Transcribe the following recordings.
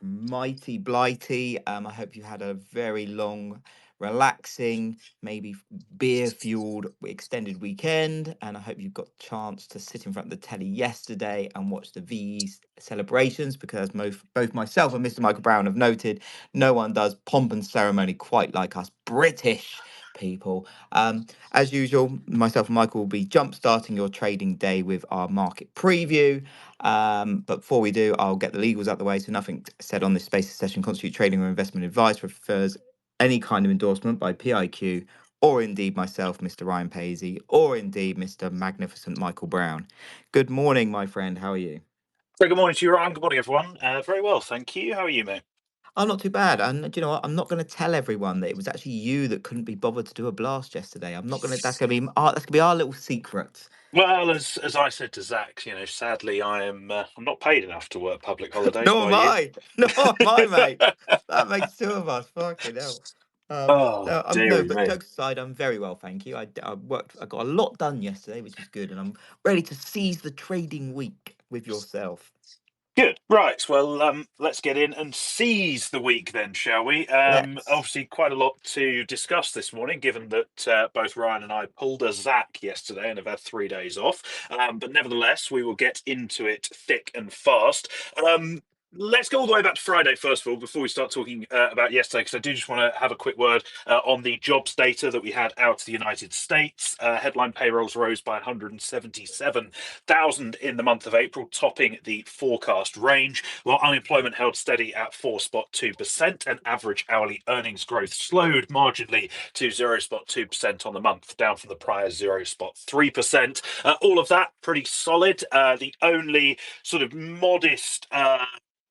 mighty blighty. I hope you had a very long, relaxing, maybe beer-fueled extended weekend, and I hope you got a chance to sit in front of the telly yesterday and watch the VE celebrations, because both myself and Mr. Michael Brown have noted, no one does pomp and ceremony quite like us British people. As usual, myself and Michael will be jump starting your trading day with our market preview. But before we do, I'll get the legals out the way. So nothing said on this Spaces session constitute trading or investment advice, refers any kind of endorsement by PIQ or indeed myself, Mr. Ryan Paisley, or indeed Mr. Magnificent Michael Brown. Good morning, my friend. How are you? Very good morning to you, Ryan. Good morning, everyone. Very well, thank you. How are you, mate? I'm not too bad. And do you know what? I'm not going to tell everyone that it was actually you that couldn't be bothered to do a blast yesterday. I'm not going to. That's going to be our little secret. Well, as I said to Zach, sadly, I'm not paid enough to work public holidays Nor by am you. I. Nor am I, mate. That makes two of us. Fucking hell. Oh, No, no, dearie but me. jokes aside, I'm very well, thank you. I worked, I got a lot done yesterday, which is good, and I'm ready to seize the trading week with yourself. Good. Right. Well, let's get in and seize the week then, shall we? Let's. Obviously, quite a lot to discuss this morning, given that both Ryan and I pulled a Zach yesterday and have had 3 days off. But nevertheless, we will get into it thick and fast. Let's go all the way back to Friday, first of all, before we start talking about yesterday, because I do just want to have a quick word on the jobs data that we had out of the United States. Headline payrolls rose by 177,000 in the month of April, topping the forecast range, while unemployment held steady at 4.2%, and average hourly earnings growth slowed marginally to 0.2% on the month, down from the prior 0.3%. All of that pretty solid. The only sort of modest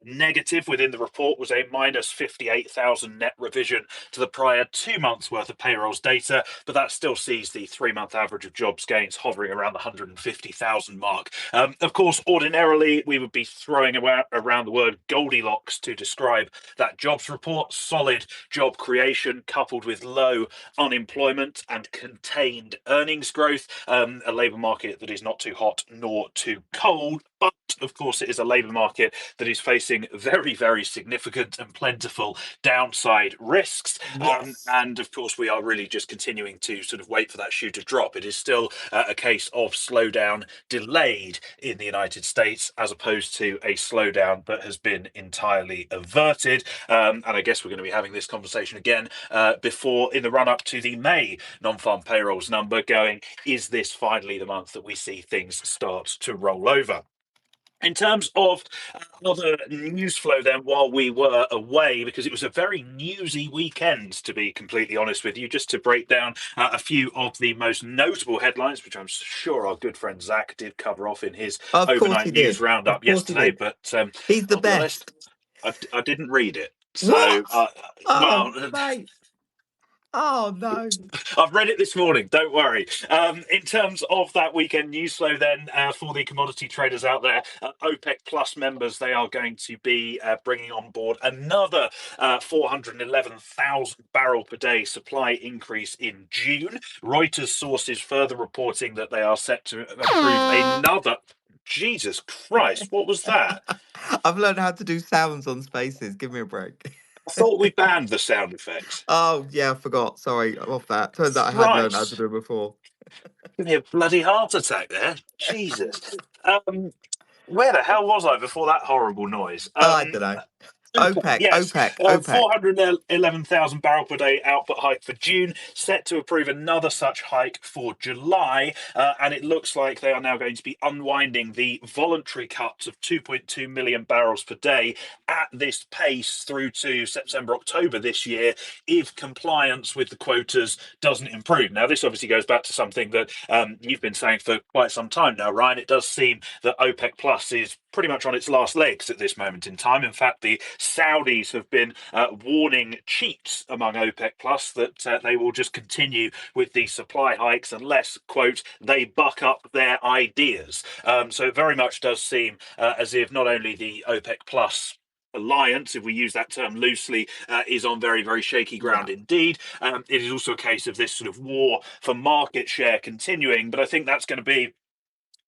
negative within the report was a minus 58,000 net revision to the prior 2 months worth of payrolls data, but that still sees the 3 month average of jobs gains hovering around the 150,000 mark. Of course, ordinarily we would be throwing around the word Goldilocks to describe that jobs report: solid job creation coupled with low unemployment and contained earnings growth, a labour market that is not too hot nor too cold. But of course, it is a labour market that is facing very, very significant and plentiful downside risks. Yes. And of course, we are really just continuing to sort of wait for that shoe to drop. It is still a case of slowdown delayed in the United States, as opposed to a slowdown that has been entirely averted. And I guess we're going to be having this conversation again before, in the run up to the May non-farm payrolls number, going, is this finally the month that we see things start to roll over? In terms of other news flow, then, while we were away, because it was a very newsy weekend, to be completely honest with you, just to break down a few of the most notable headlines, which I'm sure our good friend Zach did cover off in his Of course overnight he news did. Of roundup course he yesterday. did. But He's the I'll be honest, best. I didn't read it. So, What? well, Oh, mate. Oh, no. I've read it this morning. Don't worry. In terms of that weekend news flow, then, for the commodity traders out there, OPEC Plus members, they are going to be bringing on board another 411,000 barrel per day supply increase in June. Reuters sources further reporting that they are set to approve another. Jesus Christ, what was that? I've learned how to do sounds on Spaces. Give me a break. I thought we banned the sound effects. Oh, yeah, I forgot. Sorry, off that. Turns out I had learned how to Christ, do it before. give me a bloody heart attack there. Jesus. Where the hell was I before that horrible noise? I don't know. OPEC, OPEC, yes. OPEC, OPEC. 411,000 barrel per day output hike for June, set to approve another such hike for July. And it looks like they are now going to be unwinding the voluntary cuts of 2.2 million barrels per day at this pace through to September, October this year, if compliance with the quotas doesn't improve. Now, this obviously goes back to something that you've been saying for quite some time now, Ryan. It does seem that OPEC Plus is pretty much on its last legs at this moment in time. In fact, the Saudis have been warning cheats among OPEC Plus that they will just continue with the supply hikes unless, quote, they buck up their ideas. So it very much does seem as if not only the OPEC Plus alliance, if we use that term loosely, is on very, very shaky ground Yeah. indeed. It is also a case of this sort of war for market share continuing, but I think that's going to be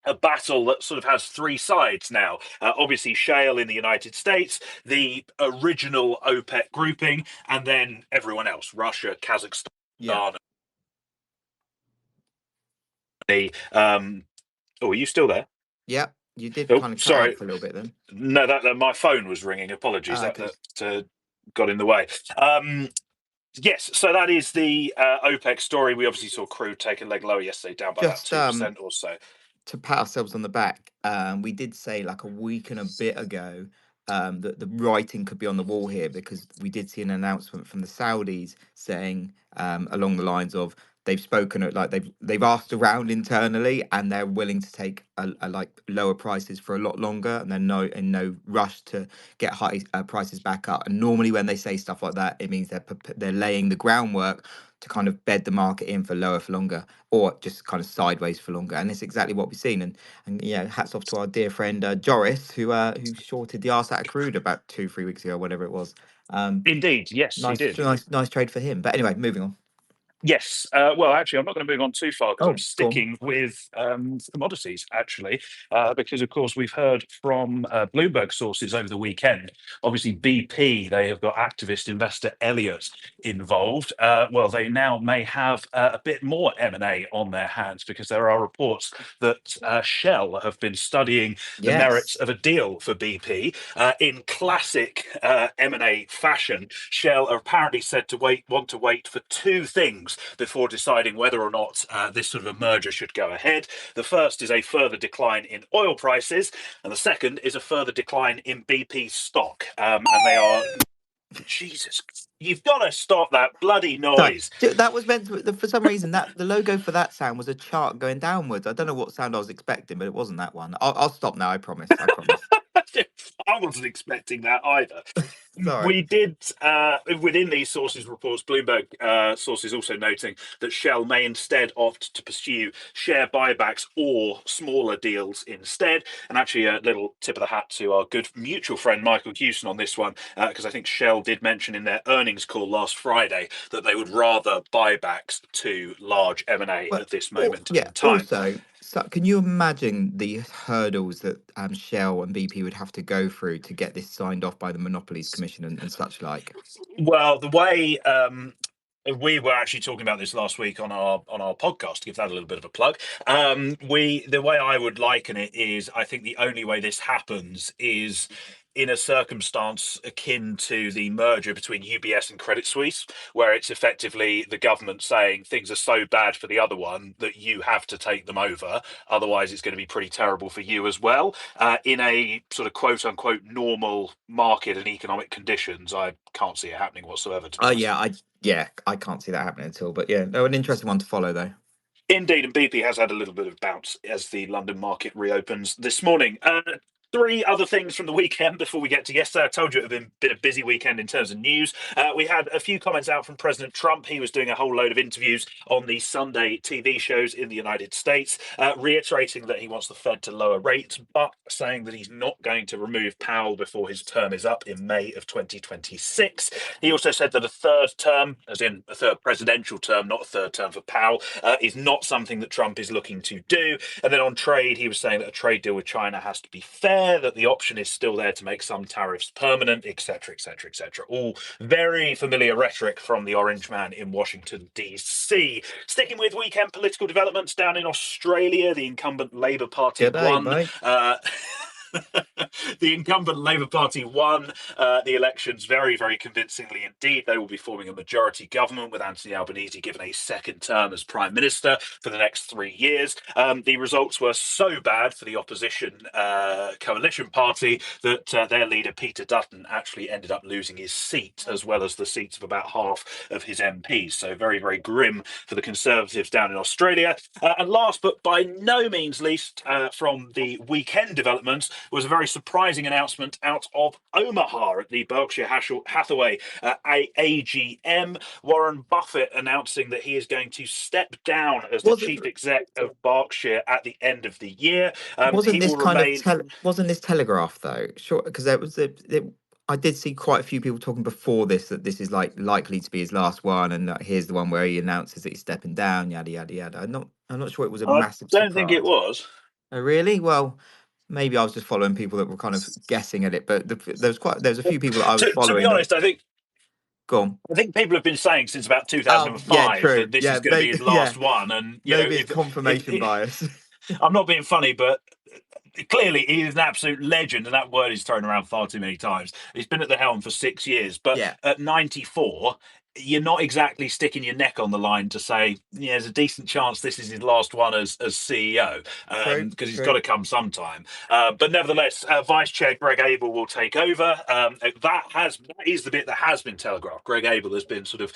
a battle that sort of has three sides now. Obviously, shale in the United States, the original OPEC grouping, and then everyone else: Russia, Yeah. Kazakhstan. Oh, are you still there? Yep. You did Oh, kind of cut out sorry. for a little bit then. No, that my phone was ringing. Apologies, Ah, that okay. that got in the way. Yes, so that is the OPEC story. We obviously saw crude take a leg lower yesterday, down by about Just 2% or so. to pat ourselves on the back, we did say like a week and a bit ago that the writing could be on the wall here because we did see an announcement from the Saudis saying along the lines of they've spoken at like they've asked around internally and they're willing to take a like lower prices for a lot longer and they're no rush to get high prices back up. And normally when they say stuff like that, it means they're laying the groundwork to kind of bed the market in for lower for longer or just kind of sideways for longer. And it's exactly what we've seen. And yeah, hats off to our dear friend Joris, who shorted the arse out of crude about 2 3 weeks ago, whatever it was. Um, Indeed, yes, he did. nice trade for him. But anyway, moving on. Yes. Well, actually, I'm not going to move on too far because I'm Oh, go on. sticking with commodities, actually, because, of course, we've heard from Bloomberg sources over the weekend. Obviously, BP, they have got activist investor Elliott involved. Well, they now may have a bit more M&A on their hands because there are reports that Shell have been studying the merits Yes. of a deal for BP. In classic M&A fashion, Shell are apparently said to want to wait for two things before deciding whether or not this sort of a merger should go ahead. The first is a further decline in oil prices, and the second is a further decline in BP stock. And they are, Jesus, you've got to stop that bloody Sorry, noise. that was meant to. For some reason, that the logo for that sound was a chart going downwards. I don't know what sound I was expecting, but it wasn't that one. I'll stop now. I promise. I promise. I wasn't expecting that either. Sorry. We did, within these sources reports, Bloomberg sources also noting that Shell may instead opt to pursue share buybacks or smaller deals instead. And actually, a little tip of the hat to our good mutual friend Michael Hewson on this one, because I think Shell did mention in their earnings call last Friday that they would rather buybacks to large M&A But at this moment yeah, in time. also, so can you imagine the hurdles that Shell and BP would have to go through to get this signed off by the Monopolies Commission and such like? Well, the way we were actually talking about this last week on our podcast, to give that a little bit of a plug. We the way I would liken it is, I think the only way this happens is in a circumstance akin to the merger between UBS and Credit Suisse, where it's effectively the government saying things are so bad for the other one that you have to take them over, otherwise it's going to be pretty terrible for you as well. In a sort of quote unquote normal market and economic conditions, I can't see it happening whatsoever, to be Oh honest. yeah, I can't see that happening at all. But yeah, no, an interesting one to follow though. Indeed, and BP has had a little bit of bounce as the London market reopens this morning. Three other things from the weekend before we get to yesterday. I told you it had been a busy weekend in terms of news. We had a few comments out from President Trump. He was doing a whole load of interviews on the Sunday TV shows in the United States, reiterating that he wants the Fed to lower rates, but saying that he's not going to remove Powell before his term is up in May of 2026. He also said that a third term, as in a third presidential term, not a third term for Powell, is not something that Trump is looking to do. And then on trade, he was saying that a trade deal with China has to be fair, that the option is still there to make some tariffs permanent, etc., etc., etc. All very familiar rhetoric from the Orange Man in Washington, D.C. Sticking with weekend political developments down in Australia, the incumbent Labour Party G'day, won. mate. The incumbent Labour Party won the elections very, very convincingly indeed. They will be forming a majority government with Anthony Albanese given a second term as Prime Minister for the next 3 years. The results were so bad for the opposition coalition party that their leader, Peter Dutton, actually ended up losing his seat, as well as the seats of about half of his MPs. So very, very grim for the Conservatives down in Australia. And last but by no means least from the weekend developments was a very surprising announcement out of Omaha at the Berkshire Hathaway AGM. Warren Buffett announcing that he is going to step down as the Was it? chief exec of Berkshire at the end of the year. Wasn't He this will kind of remain. wasn't this telegraphed though? Sure, because there was I did see quite a few people talking before this that this is like likely to be his last one, and here's the one where he announces that he's stepping down, yada yada yada. I'm not sure it was a I massive don't think it surprise. was. Oh, really? Well, maybe I was just following people that were kind of guessing at it, but there was a few people that I was To be following that. honest, Go on. I think people have been saying since about Oh, yeah, 2005 true. that this is Yeah, going to be maybe. his Yeah, last one. And maybe it's confirmation if bias. I'm not being funny, but clearly he is an absolute legend, and that word is thrown around far too many times. He's been at the helm for 6 years, but Yeah, at 94, you're not exactly sticking your neck on the line to say, yeah, there's a decent chance this is his last one as CEO, true, because he's got true. to come sometime. But nevertheless, Vice Chair Greg Abel will take over. That is the bit that has been telegraphed. Greg Abel has been sort of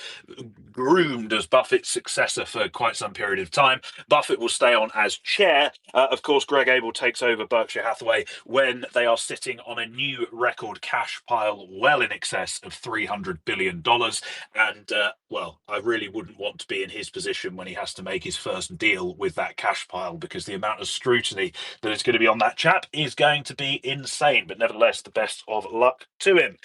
groomed as Buffett's successor for quite some period of time. Buffett will stay on as chair. Of course, Greg Abel takes over Berkshire Hathaway when they are sitting on a new record cash pile well in excess of $300 billion. And, well, I really wouldn't want to be in his position when he has to make his first deal with that cash pile, because the amount of scrutiny that is going to be on that chap is going to be insane. But nevertheless, the best of luck to him.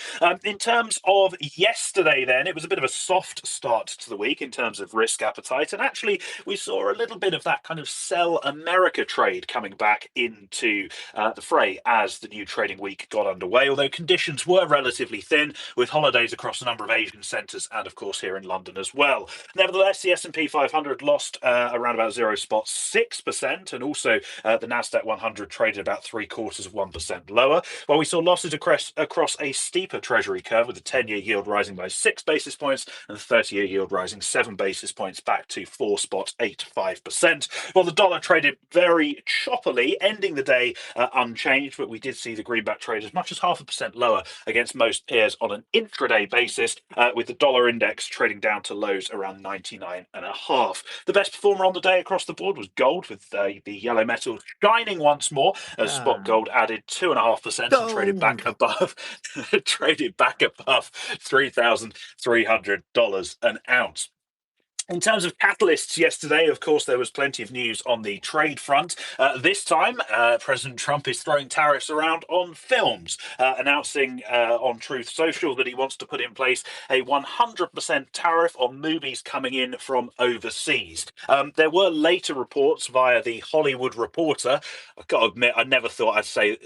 In terms of yesterday, then, it was a bit of a soft start to the week in terms of risk appetite. And actually, we saw a little bit of that kind of sell America trade coming back into the fray as the new trading week got underway, although conditions were relatively thin with holidays across a number of Asian centres and, of course, here in London as well. Nevertheless, the S&P 500 lost around about 0.6%, and also the Nasdaq 100 traded about 0.75% lower, while we saw losses across a steeper Treasury curve, with the 10-year yield rising by 6 basis points and the 30-year yield rising 7 basis points back to 4.85%. While the dollar traded very choppily, ending the day unchanged, but we did see the greenback trade as much as 0.5% lower against most peers on an intraday basis, with the dollar index trading down to lows around 99.5. The best performer on the day across the board was gold, with the yellow metal shining once more as spot Ah, gold added 2.5% and traded back gold. above $3,300 an ounce. In terms of catalysts yesterday, of course, there was plenty of news on the trade front. This time, President Trump is throwing tariffs around on films, announcing on Truth Social that he wants to put in place a 100% tariff on movies coming in from overseas. There were later reports via the Hollywood Reporter. I've got to admit, I never thought I'd see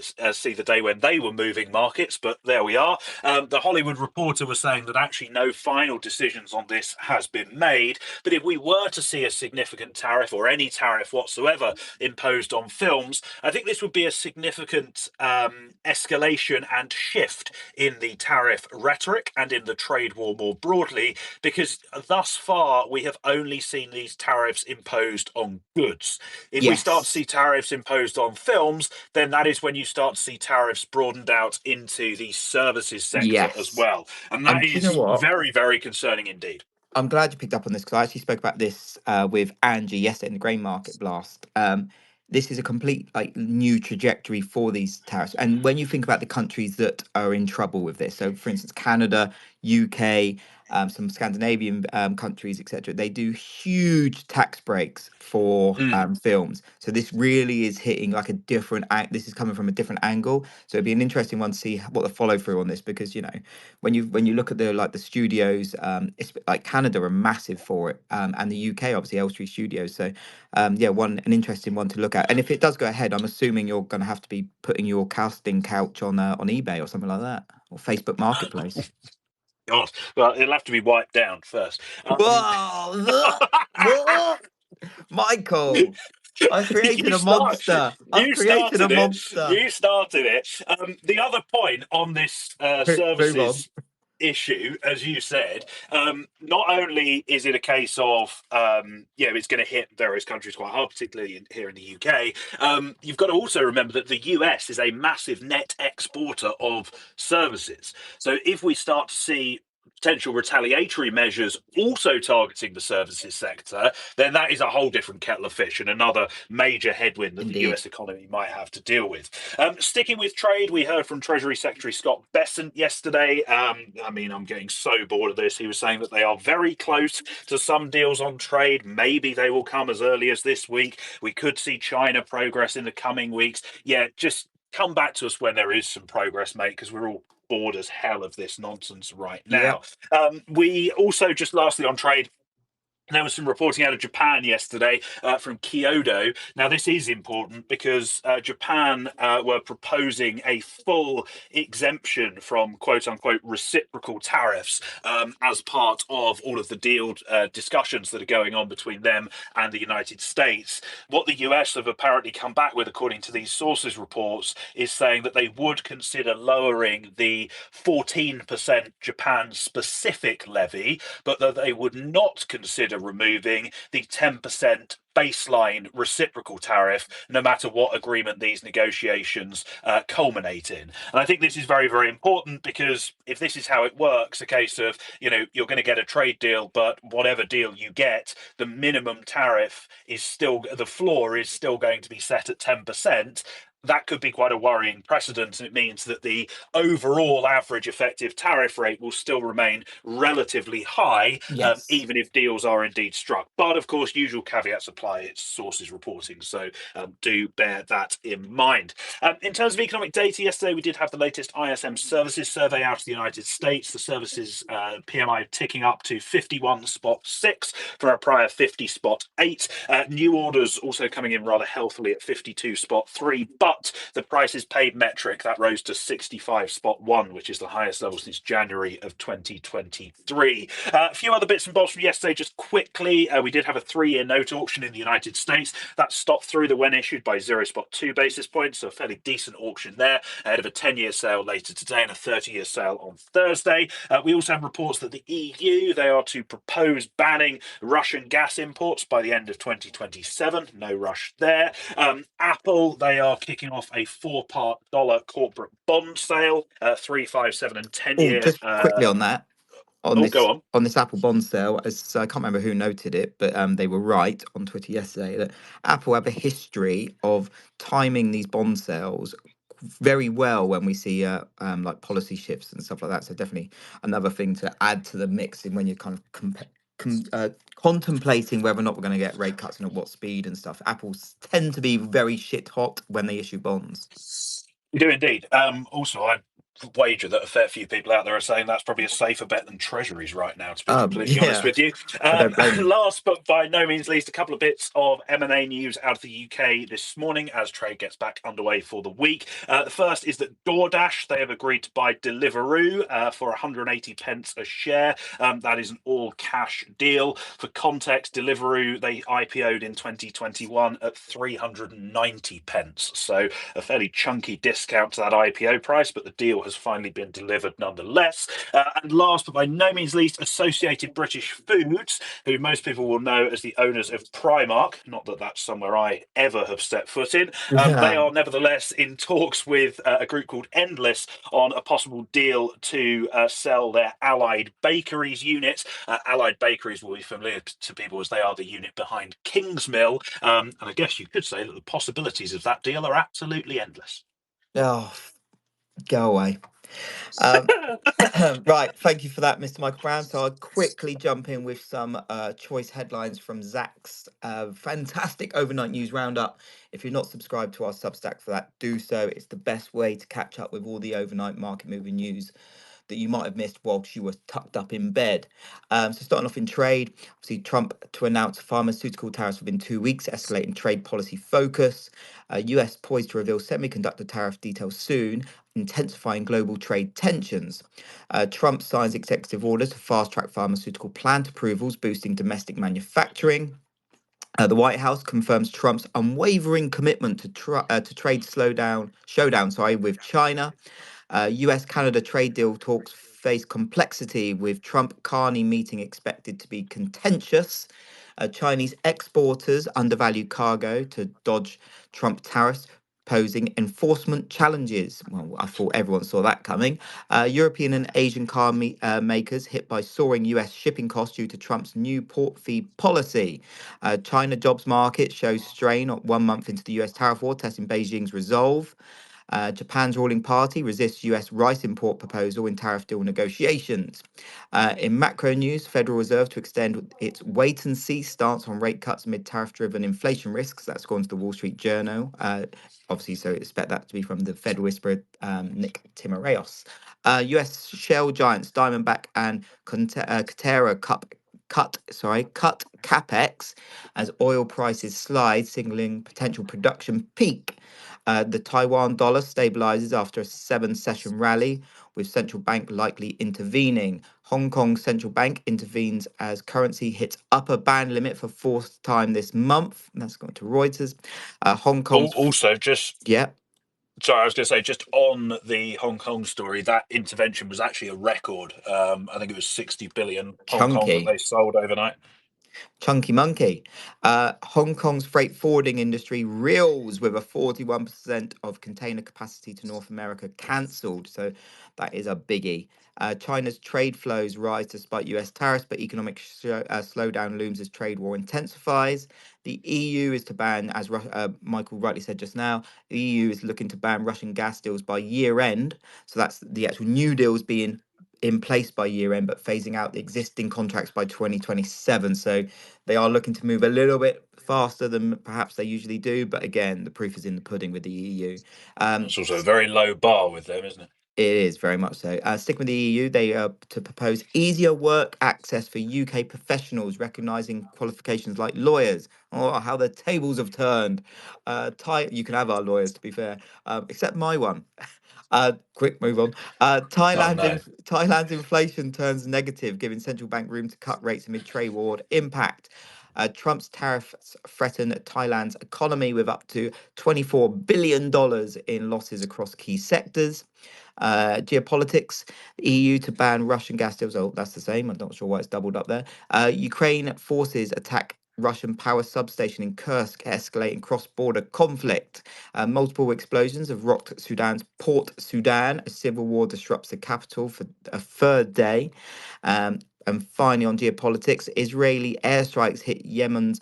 the day when they were moving markets, but there we are. The Hollywood Reporter was saying that actually no final decisions on this has been made, but if we were to see a significant tariff, or any tariff whatsoever, imposed on films, I think this would be a significant escalation and shift in the tariff rhetoric and in the trade war more broadly, because thus far we have only seen these tariffs imposed on goods. If we start to Yes, see tariffs imposed on films, then that is when you start to see tariffs broadened out into the services sector as yes. well. And that And do you know is what? very, very concerning indeed. I'm glad you picked up on this, because I actually spoke about this with Angie yesterday in the grain market blast. This is a complete like new trajectory for these tariffs. And when you think about the countries that are in trouble with this, so for instance, Canada, UK, some Scandinavian countries, etc., they do huge tax breaks for Mm. films. So this really is hitting like a different. This is coming from a different angle. So it'd be an interesting one to see what the follow through on this, because when you look at the studios, it's like Canada are massive for it, and the UK obviously Elstree Studios. So yeah, an interesting one to look at. And if it does go ahead, I'm assuming you're going to have to be putting your casting couch on eBay or something like that, or Facebook Marketplace. God, well, it'll have to be wiped down first. Whoa, whoa, Michael! I've created you a start. monster. I've You created a started it. monster. You started it. The other point on this Move on. services issue, as you said, not only is it a case of it's going to hit various countries quite hard, particularly here in the UK. You've got to also remember that the US is a massive net exporter of services. So if we start to see potential retaliatory measures also targeting the services sector, then that is a whole different kettle of fish and another major headwind that the Indeed. US economy might have to deal with. Sticking with trade, we heard from Treasury Secretary Scott Bessent yesterday. I'm getting so bored of this. He was saying that they are very close to some deals on trade. Maybe they will come as early as this week. We could see China progress in the coming weeks. Yeah, just come back to us when there is some progress, mate, because we're all bored as hell of this nonsense right now. Yep. We also, just lastly on trade, There was some reporting out of Japan yesterday from Kyoto. Now, this is important because Japan were proposing a full exemption from quote unquote reciprocal tariffs as part of all of the deal discussions that are going on between them and the United States. What the US have apparently come back with, according to these sources' reports, is saying that they would consider lowering the 14% Japan specific levy, but that they would not consider removing the 10% baseline reciprocal tariff, no matter what agreement these negotiations culminate in. And I think this is very, very important because if this is how it works, a case of, you're going to get a trade deal, but whatever deal you get, the minimum tariff is still, the floor is still going to be set at 10%. That could be quite a worrying precedent, and it means that the overall average effective tariff rate will still remain relatively high, Yes. even if deals are indeed struck. But of course, usual caveats apply. It's sources reporting, so do bear that in mind. In terms of economic data, yesterday we did have the latest ISM services survey out of the United States. The services PMI ticking up to 51.6 from a prior 50.8. New orders also coming in rather healthily at 52.3, but the prices paid metric that rose to 65.1, which is the highest level since January of 2023. A few other bits and bobs from yesterday, just quickly. We did have a 3-year note auction in the United States that stopped through the when issued by 0.2 basis points, so a fairly decent auction there, ahead of a 10-year sale later today and a 30-year sale on Thursday. We also have reports that the EU, they are to propose banning Russian gas imports by the end of 2027. No rush there. Apple, they are kicking off a 4-part dollar corporate bond sale, 3, 5, 7, and 10 Oh, year. just quickly on that, on Oh, go this on. on this Apple bond sale, as I can't remember who noted it, but they were right on Twitter yesterday that Apple have a history of timing these bond sales very well when we see like policy shifts and stuff like that. So definitely another thing to add to the mix in when you're kind of contemplating whether or not we're going to get rate cuts and at what speed and stuff. Apples tend to be very shit hot when they issue bonds. You do indeed. Also, I wager that a fair few people out there are saying that's probably a safer bet than treasuries right now, to be completely honest Yeah, with you. I don't blame them. Last but by no means least, a couple of bits of M&A news out of the UK this morning as trade gets back underway for the week. The first is that DoorDash, they have agreed to buy Deliveroo for 180 pence a share. That is an all-cash deal. For context, Deliveroo, they IPO'd in 2021 at 390 pence. So a fairly chunky discount to that IPO price, but the deal has finally been delivered nonetheless. And last but by no means least, Associated British Foods, who most people will know as the owners of Primark, not that that's somewhere I ever have set foot in, they Yeah. are nevertheless in talks with a group called Endless on a possible deal to sell their Allied Bakeries unit. Allied Bakeries will be familiar to people as they are the unit behind Kingsmill, and I guess you could say that the possibilities of that deal are absolutely endless. Oh, go away. Um, right, thank you for that, Mr. Michael Brown. So I'll quickly jump in with some choice headlines from Zach's fantastic overnight news roundup. If you're not subscribed to our Substack for that, do so. It's the best way to catch up with all the overnight market moving news that you might have missed whilst you were tucked up in bed. So starting off in trade, obviously Trump to announce pharmaceutical tariffs within 2 weeks, escalating trade policy focus. US poised to reveal semiconductor tariff details soon, intensifying global trade tensions. Trump signs executive orders to fast track pharmaceutical plant approvals, boosting domestic manufacturing. The White House confirms Trump's unwavering commitment to trade showdown, with China. US Canada trade deal talks face complexity with Trump Carney meeting expected to be contentious. Chinese exporters undervalue cargo to dodge Trump tariffs, posing enforcement challenges. Well, I thought everyone saw that coming. European and Asian makers hit by soaring US shipping costs due to Trump's new port fee policy. China jobs market shows strain 1 month into the US tariff war, testing Beijing's resolve. Japan's ruling party resists US rice import proposal in tariff deal negotiations. In macro news, Federal Reserve to extend its wait and see stance on rate cuts amid tariff driven inflation risks. That's gone to the Wall Street Journal. Obviously, so expect that to be from the Fed whisperer, Nick Timiraos. US shell giants Diamondback and Coterra cut capex as oil prices slide, signaling potential production peak. The Taiwan dollar stabilizes after a seven-session rally, with central bank likely intervening. Hong Kong central bank intervenes as currency hits upper band limit for fourth time this month. That's going to Reuters. Hong Kong's Also, just yeah, sorry, I was going to say, just on the Hong Kong story, that intervention was actually a record. I think it was 60 billion Hong Kong that chunky. they sold overnight. Chunky Monkey. Hong Kong's freight forwarding industry reels with a 41% of container capacity to North America cancelled. So that is a biggie. China's trade flows rise despite US tariffs, but economic slowdown looms as trade war intensifies. The EU is to ban, as Michael rightly said just now, the EU is looking to ban Russian gas deals by year end. So that's the actual new deals being in place by year end, but phasing out the existing contracts by 2027. So they are looking to move a little bit faster than perhaps they usually do. But again, the proof is in the pudding with the EU. Um, It's also a very low bar with them, isn't it? it is very much so. Sticking with the EU, they are to propose easier work access for UK professionals, recognising qualifications like lawyers. Oh, how the tables have turned. You can have our lawyers, to be fair, except my one. Quick move on. Oh no. Thailand's inflation turns negative, giving central bank room to cut rates amid trade war impact. Trump's tariffs threaten Thailand's economy with up to $24 billion in losses across key sectors. Geopolitics, EU to ban Russian gas deals. Oh, that's the same. I'm not sure why it's doubled up there. Ukraine forces attack Russian power substation in Kursk, escalating cross border conflict. Multiple explosions have rocked Sudan's Port Sudan. A civil war disrupts the capital for a third day. And finally, on geopolitics, Israeli airstrikes hit Yemen's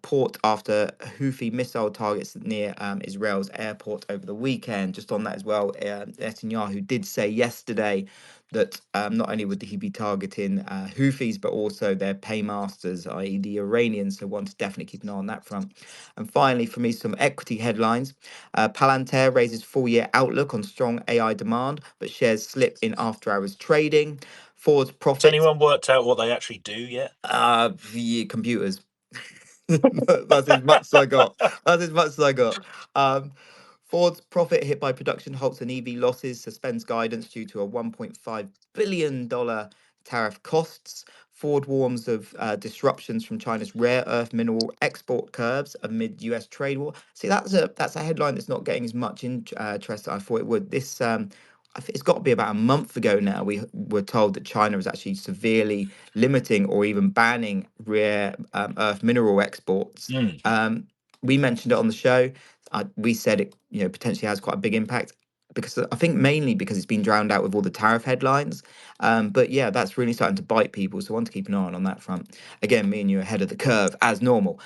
port after Houthi missile targets near Israel's airport over the weekend. Just on that as well, Netanyahu did say yesterday that not only would he be targeting Houthis, but also their paymasters, i.e., the Iranians. So, one to definitely keep an eye on that front. And finally, for me, some equity headlines. Palantir raises full year outlook on strong AI demand, but shares slip in after hours trading. Ford's Has profits, anyone worked out what they actually do yet? the computers. That's as much as I got. That's as much as I got. Um, Ford's profit hit by production halts and EV losses, suspends guidance due to a $1.5 billion tariff costs. Ford warns of disruptions from China's rare earth mineral export curbs amid US trade war. See, that's a headline that's not getting as much interest as I thought it would. I think it's got to be about a month ago now. We were told that China is actually severely limiting or even banning rare earth mineral exports. Mm. Um, we mentioned it on the show. We said it, potentially has quite a big impact because I think mainly because it's been drowned out with all the tariff headlines. But yeah, that's really starting to bite people. So I want to keep an eye on that front. Again, me and you ahead of the curve as normal.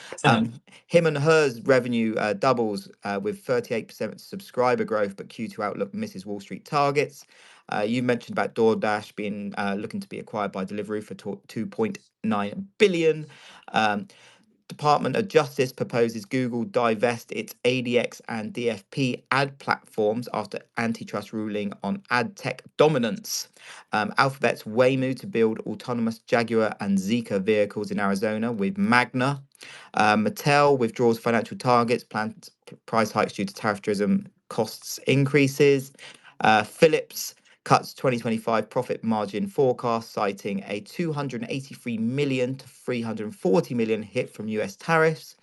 Him and hers revenue doubles with 38% subscriber growth, but Q2 outlook misses Wall Street targets. You mentioned about DoorDash being looking to be acquired by Deliveroo for 2.9 billion. Um, Department of Justice proposes Google divest its ADX and DFP ad platforms after antitrust ruling on ad tech dominance. Alphabet's Waymo to build autonomous Jaguar and Zika vehicles in Arizona with Magna. Mattel withdraws financial targets, plans price hikes due to tariff-driven costs increases. Philips cuts 2025 profit margin forecast, citing a 283 million to 340 million hit from US tariffs.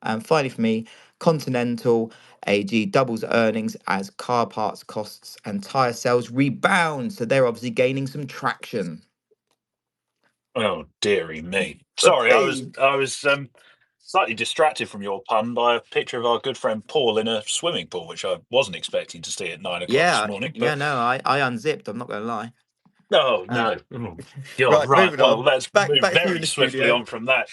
And finally, for me, Continental AG doubles earnings as car parts costs and tyre sales rebound. So they're obviously gaining some traction. Oh dearie me! Sorry, I was Hey. I was slightly distracted from your pun by a picture of our good friend Paul in a swimming pool, which I wasn't expecting to see at 9 o'clock this Yeah, morning. yeah, But no, I unzipped. I'm not going to lie. no, Uh, no. Oh, God, right, right. moving Well, on. let's move Back to you in very the swiftly studio. on from that.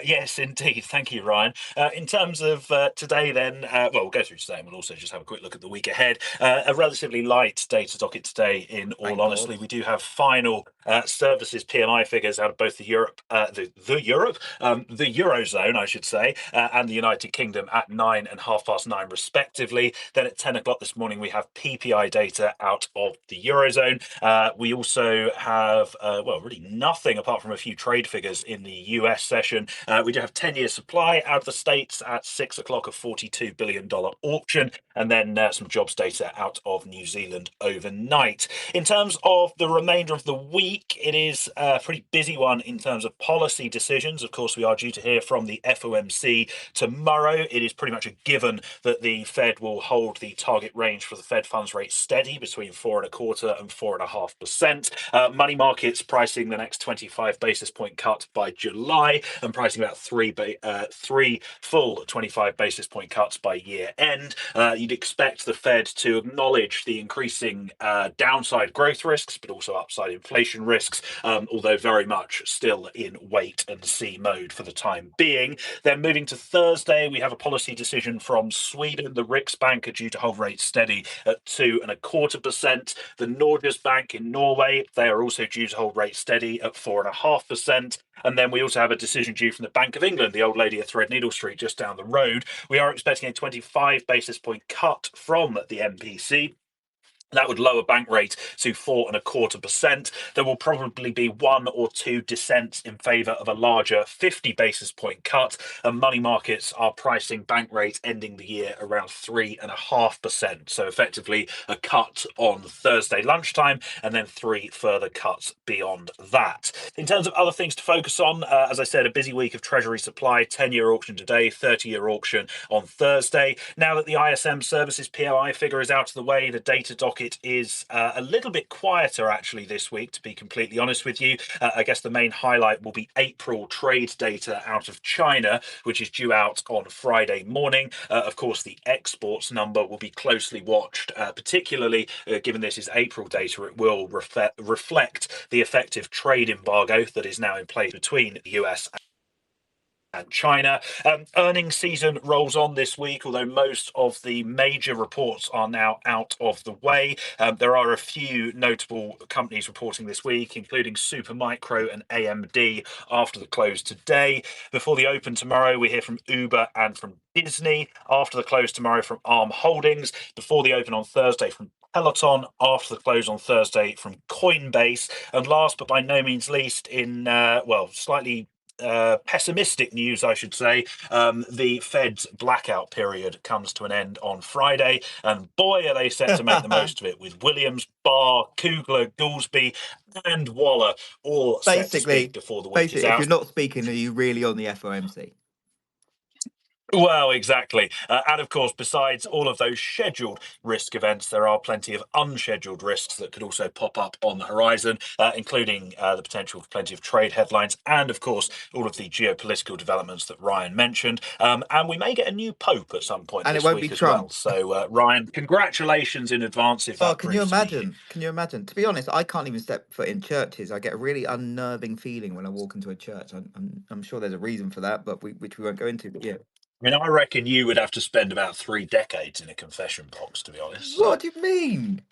Yes, indeed. Thank you, Ryan. In terms of today, then, well, we'll go through today and we'll also just have a quick look at the week ahead. A relatively light data docket today, in all Thank God. honesty. We do have final services PMI figures out of both the Eurozone, I should say, and the United Kingdom at 9 and 9:30 respectively. Then at 10 o'clock this morning, we have PPI data out of the Eurozone. We also have, really nothing apart from a few trade figures in the US session. We do have 10-year supply out of the States at 6 o'clock, a $42 billion auction, and then some jobs data out of New Zealand overnight. In terms of the remainder of the week, it is a pretty busy one in terms of policy decisions. Of course, we are due to hear from the FOMC tomorrow. It is pretty much a given that the Fed will hold the target range for the Fed funds rate steady between 4.25% and 4.5%. Money markets pricing the next 25 basis point cut by July, and pricing about three full 25 basis point cuts by year end. You'd expect the Fed to acknowledge the increasing downside growth risks, but also upside inflation risks, although very much still in wait and see mode for the time being. Then moving to Thursday, we have a policy decision from Sweden. The Riksbank are due to hold rates steady at 2.25%. The Norges Bank in Norway, they are also due to hold rates steady at 4.5%. And then we also have a decision due from the Bank of England, the old lady at Threadneedle Street just down the road. We are expecting a 25 basis point cut from the MPC. That would lower bank rate to 4.25%. There will probably be one or two dissents in favour of a larger 50 basis point cut, and money markets are pricing bank rate ending the year around 3.5%. So effectively a cut on Thursday lunchtime, and then 3 further cuts beyond that. In terms of other things to focus on, as I said, a busy week of Treasury supply, 10-year auction today, 30-year auction on Thursday. Now that the ISM services PMI figure is out of the way, the data docket is a little bit quieter actually this week, to be completely honest with you. I guess the main highlight will be April trade data out of China, which is due out on Friday morning. Of course, the exports number will be closely watched, particularly given this is April data. It will reflect the effective trade embargo that is now in place between the US and China. Earnings season rolls on this week, although most of the major reports are now out of the way. There are a few notable companies reporting this week, including Supermicro and AMD after the close today. Before the open tomorrow, we hear from Uber and from Disney. After the close tomorrow, from Arm Holdings. Before the open on Thursday, from Peloton. After the close on Thursday, from Coinbase. And last but by no means least, in slightly pessimistic news, I should say, the Fed's blackout period comes to an end on Friday, and boy, are they set to make the most of it, with Williams, Barr, Kugler, Goolsby, and Waller all set to speak before the week is if out. you're not speaking, are you really on the FOMC? Well, exactly. And of course, besides all of those scheduled risk events, there are plenty of unscheduled risks that could also pop up on the horizon, including the potential for plenty of trade headlines and, of course, all of the geopolitical developments that Ryan mentioned. And we may get a new pope at some point And this it won't week be as Trump. well. So, Ryan, congratulations in advance if that Can you proves to be you. imagine? Can you imagine? To be honest, I can't even step foot in churches. I get a really unnerving feeling when I walk into a church. I'm sure there's a reason for that, but which we won't go into. But yeah. I mean, I reckon you would have to spend about 3 decades in a confession box, to be honest. What do you mean?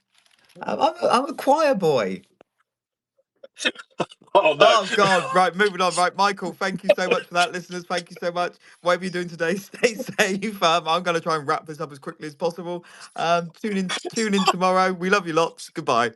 I'm a choir boy. Oh, no. Oh God! Right, moving on. Right, Michael. Thank you so much for that, listeners. Thank you so much. Whatever you're doing today, stay safe. I'm going to try and wrap this up as quickly as possible. Tune in tomorrow. We love you lots. Goodbye.